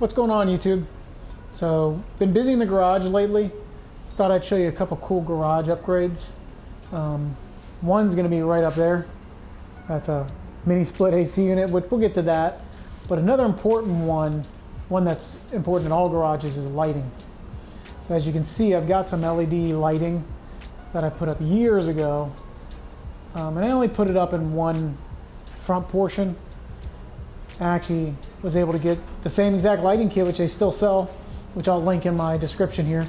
What's going on, YouTube? So, been busy in the garage lately. Thought I'd show you a couple cool garage upgrades. One's going to be right up there. That's a mini split AC unit, which we'll get to that. But another important one that's important in all garages, is lighting. So as you can see, I've got some LED lighting that I put up years ago. And I only put it up in one front portion. I actually was able to get the same exact lighting kit, which they still sell, which I'll link in my description here,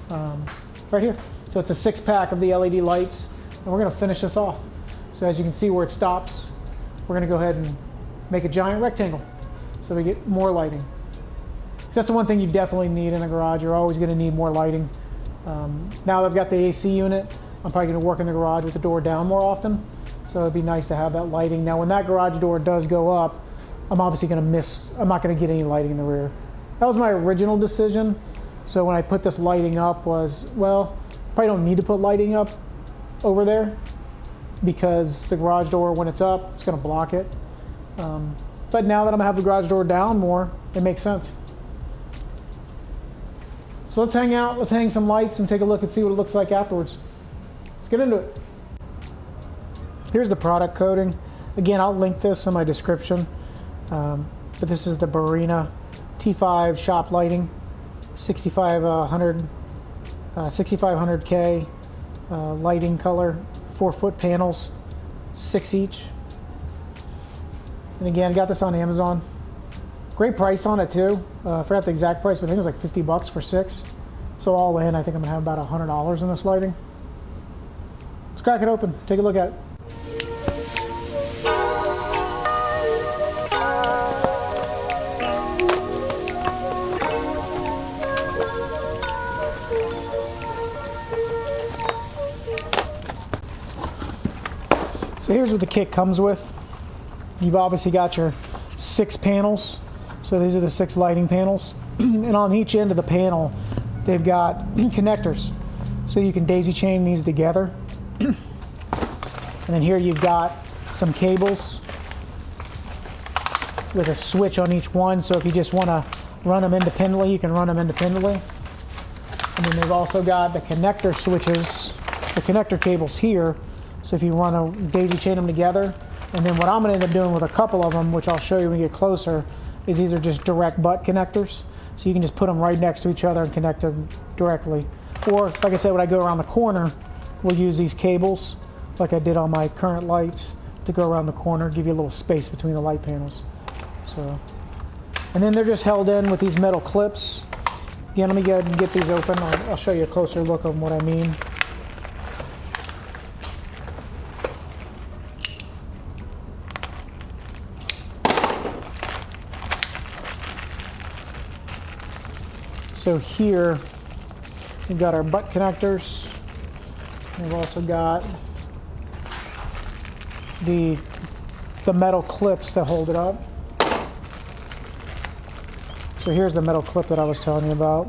right here. So it's a 6-pack of the LED lights, and we're gonna finish this off. So as you can see where it stops, we're gonna go ahead and make a giant rectangle so we get more lighting. That's the one thing you definitely need in a garage. You're always gonna need more lighting. Now that I've got the AC unit, I'm probably gonna work in the garage with the door down more often. So it'd be nice to have that lighting. Now when that garage door does go up, I'm obviously I'm not gonna get any lighting in the rear. That was my original decision. So when I put this lighting up was, well, probably don't need to put lighting up over there because the garage door, when it's up, it's gonna block it. But now that I'm gonna have the garage door down more, it makes sense. So let's hang out, let's hang some lights and take a look and see what it looks like afterwards. Let's get into it. Here's the product coding. Again, I'll link this in my description. But this is the Barina T5 shop lighting, 6500K lighting color, 4-foot panels, 6 each. And again, got this on Amazon. Great price on it too. I forgot the exact price, but I think it was like 50 bucks for 6. So all in, I think I'm gonna have about $100 in this lighting. Let's crack it open, take a look at it. So here's what the kit comes with. You've obviously got your 6 panels. So these are the 6 lighting panels. And on each end of the panel, they've got connectors. So you can daisy chain these together. And then here you've got some cables with a switch on each one. So if you just want to run them independently, you can run them independently. And then they've also got the connector switches, the connector cables here. So if you want to daisy chain them together, and then what I'm going to end up doing with a couple of them, which I'll show you when we get closer, is these are just direct butt connectors. So you can just put them right next to each other and connect them directly. Or, like I said, when I go around the corner, we'll use these cables, like I did on my current lights, to go around the corner, give you a little space between the light panels. So, and then they're just held in with these metal clips. Again, let me go ahead and get these open. I'll show you a closer look of what I mean. So here, we've got our butt connectors. We've also got the metal clips that hold it up. So here's the metal clip that I was telling you about.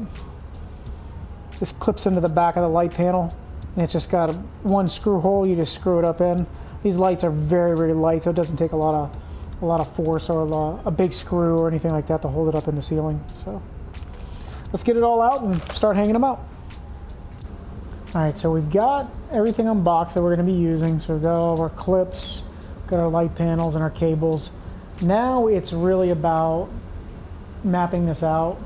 This clips into the back of the light panel, and it's just got one screw hole. You just screw it up in. These lights are very, very light, so it doesn't take a lot of force or a big screw or anything like that to hold it up in the ceiling. So let's get it all out and start hanging them out. All right, so we've got everything unboxed that we're gonna be using. So we've got all of our clips, got our light panels and our cables. Now it's really about mapping this out.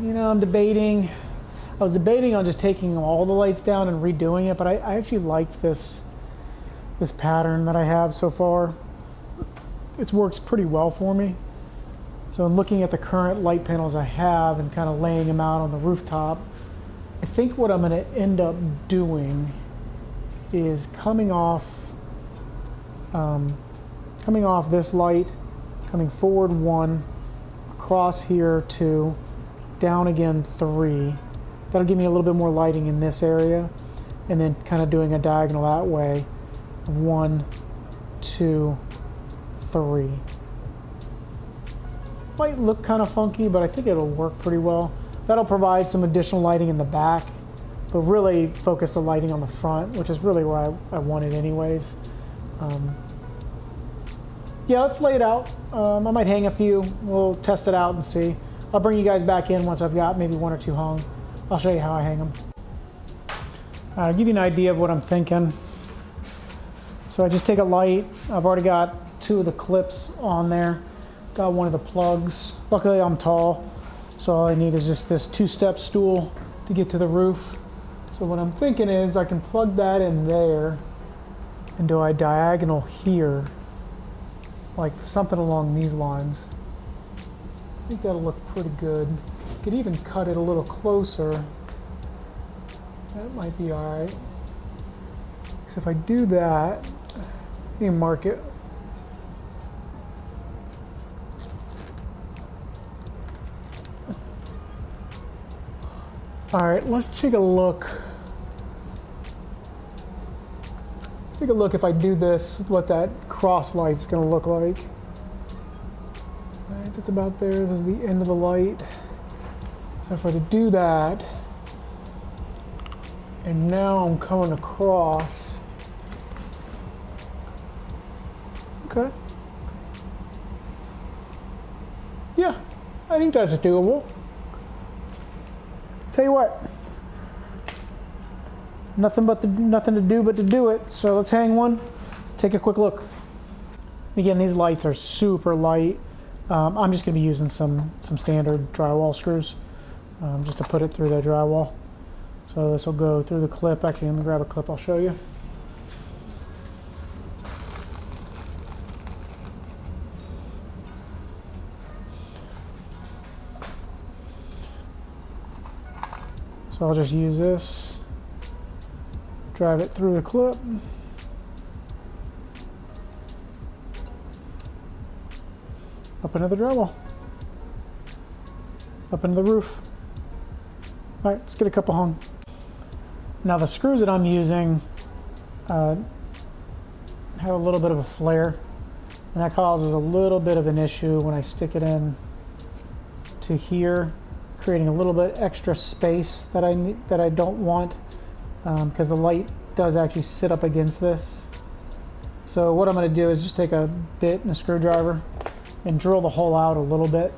You know, I was debating on just taking all the lights down and redoing it, but I actually like this pattern that I have so far. It works pretty well for me. So in looking at the current light panels I have and kind of laying them out on the rooftop, I think what I'm going to end up doing is coming off this light, coming forward 1, across here 2, down again 3. That'll give me a little bit more lighting in this area, and then kind of doing a diagonal that way, 1, 2, 3. Might look kind of funky, but I think it'll work pretty well. That'll provide some additional lighting in the back, but really focus the lighting on the front, which is really where I want it anyways. yeah, let's lay it out. I might hang a few. We'll test it out and see. I'll bring you guys back in once I've got maybe 1 or 2 hung. I'll show you how I hang them. I'll give you an idea of what I'm thinking. So I just take a light. I've already got 2 of the clips on there. Got 1 of the plugs. Luckily I'm tall, so all I need is just this 2-step stool to get to the roof. So what I'm thinking is I can plug that in there and do a diagonal here, like something along these lines. I think that'll look pretty good. Could even cut it a little closer. That might be all right. So if I do that, let me mark it. All right, let's take a look. Let's take a look if I do this, what that cross light's gonna look like. All right, that's about there. This is the end of the light. So if I were to do that, and now I'm coming across. Okay. Yeah, I think that's doable. Tell you what, nothing to do but to do it. So let's hang one, take a quick look. Again, these lights are super light. I'm just gonna be using some standard drywall screws just to put it through the drywall. So this will go through the clip. Actually, let me grab a clip, I'll show you. So I'll just use this, drive it through the clip. Up into the drywall. Up into the roof. All right, let's get a couple hung. Now the screws that I'm using have a little bit of a flare, and that causes a little bit of an issue when I stick it in to here, creating a little bit extra space that I don't want, because the light does actually sit up against this. So what I'm going to do is just take a bit and a screwdriver and drill the hole out a little bit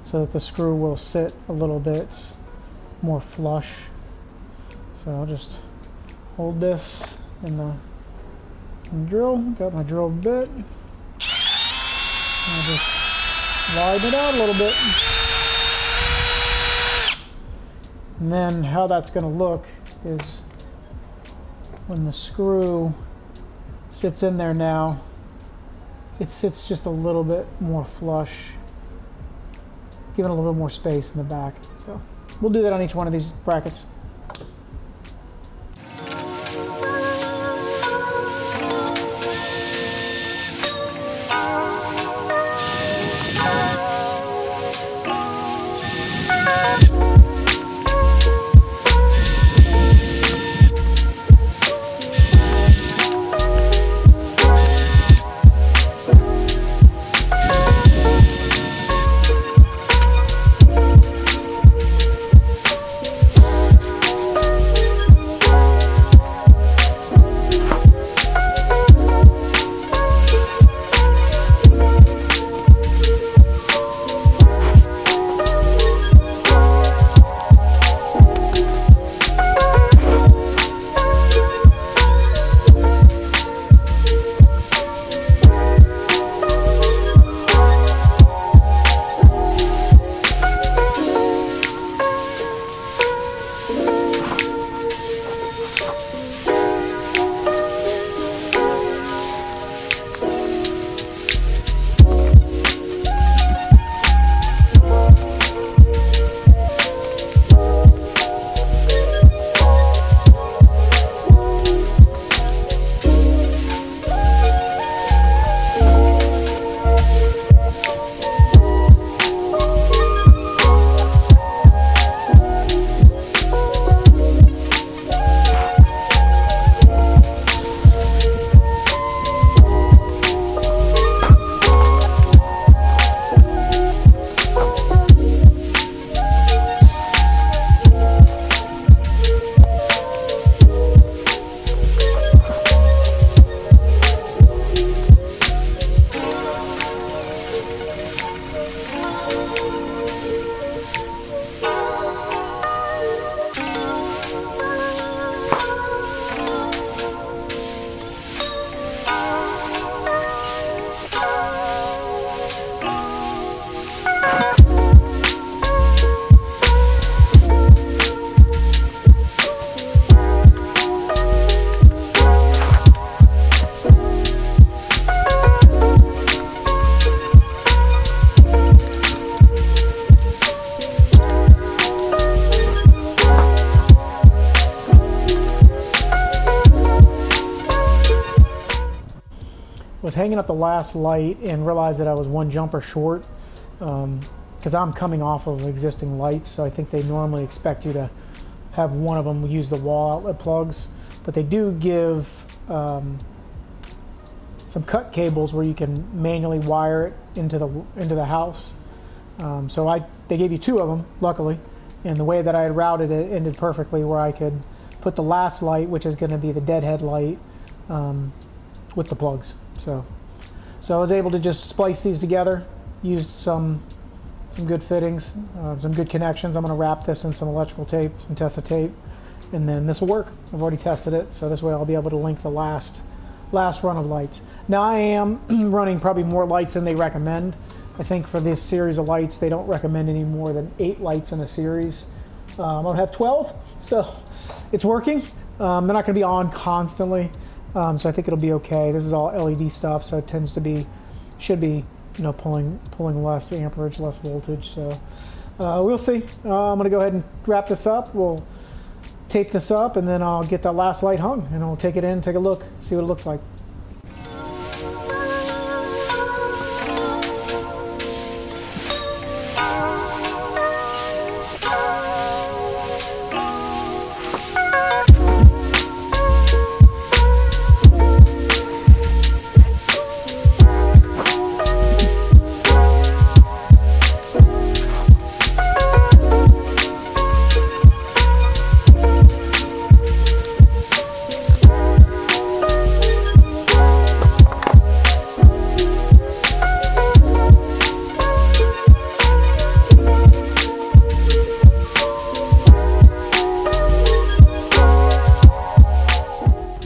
so that the screw will sit a little bit more flush. So I'll just hold this in the drill. Got my drill bit. I'll just widen it out a little bit. And then how that's going to look is when the screw sits in there now, it sits just a little bit more flush, giving a little bit more space in the back. So we'll do that on each one of these brackets. hanging up the last light and realized that I was one jumper short, because I'm coming off of existing lights, so I think they normally expect you to have one of them use the wall outlet plugs, but they do give some cut cables where you can manually wire it into the house. So they gave you two of them, luckily, and the way that I had routed it ended perfectly where I could put the last light, which is going to be the deadhead light, with the plugs. So I was able to just splice these together, used some good fittings, some good connections. I'm going to wrap this in some electrical tape, some Tesa tape, and then this will work. I've already tested it, so this way I'll be able to link the last run of lights. Now I am running probably more lights than they recommend. I think for this series of lights, they don't recommend any more than 8 lights in a series. I'm gonna have 12, so it's working. They're not gonna be on constantly, so I think it'll be okay. This is all LED stuff, so it should be, pulling less amperage, less voltage. So we'll see. I'm gonna go ahead and wrap this up. We'll tape this up, and then I'll get that last light hung, and I'll take it in, take a look, see what it looks like.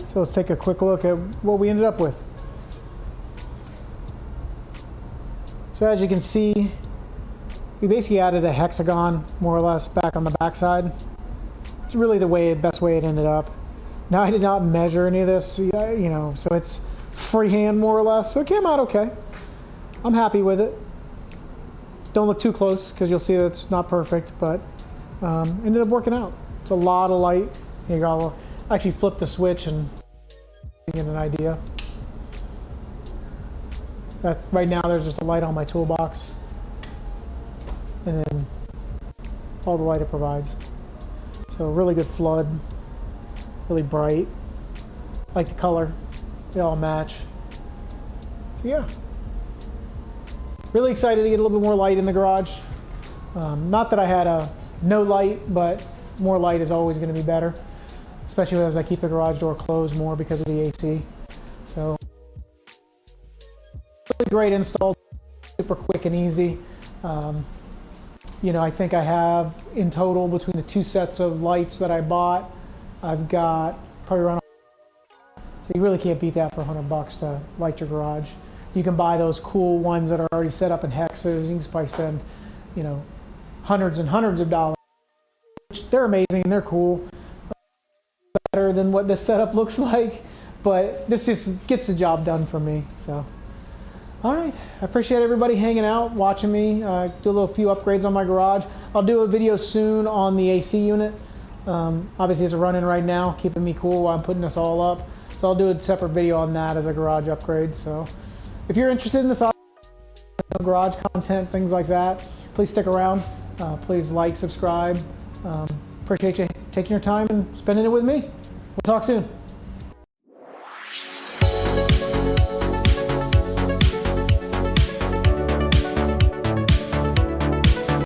So let's take a quick look at what we ended up with. So as you can see, we basically added a hexagon more or less back on the backside. It's really the best way it ended up. Now I did not measure any of this, so it's freehand more or less. So it came out okay. I'm happy with it. Don't look too close because you'll see that it's not perfect, but ended up working out. It's a lot of light. Here, I'll actually flip the switch and get an idea. That right now there's just a light on my toolbox, and then all the light it provides. So really good flood, really bright. Like the color, they all match. So yeah, really excited to get a little bit more light in the garage. Not that I had no light, but more light is always going to be better, especially as I keep the garage door closed more because of the AC. So really great install, super quick and easy. I think I have in total between the two sets of lights that I bought, I've got probably around. So you really can't beat that for $100 to light your garage. You can buy those cool ones that are already set up in hexes. You can probably spend, hundreds and hundreds of dollars. They're amazing and they're cool. Better than what this setup looks like, but this just gets the job done for me. So, all right, I appreciate everybody hanging out, watching me do a few upgrades on my garage. I'll do a video soon on the AC unit. Obviously, it's running right now, keeping me cool while I'm putting this all up. So I'll do a separate video on that as a garage upgrade. So if you're interested in this garage content, things like that, please stick around. Please like, subscribe. Appreciate you taking your time and spending it with me. We'll talk soon.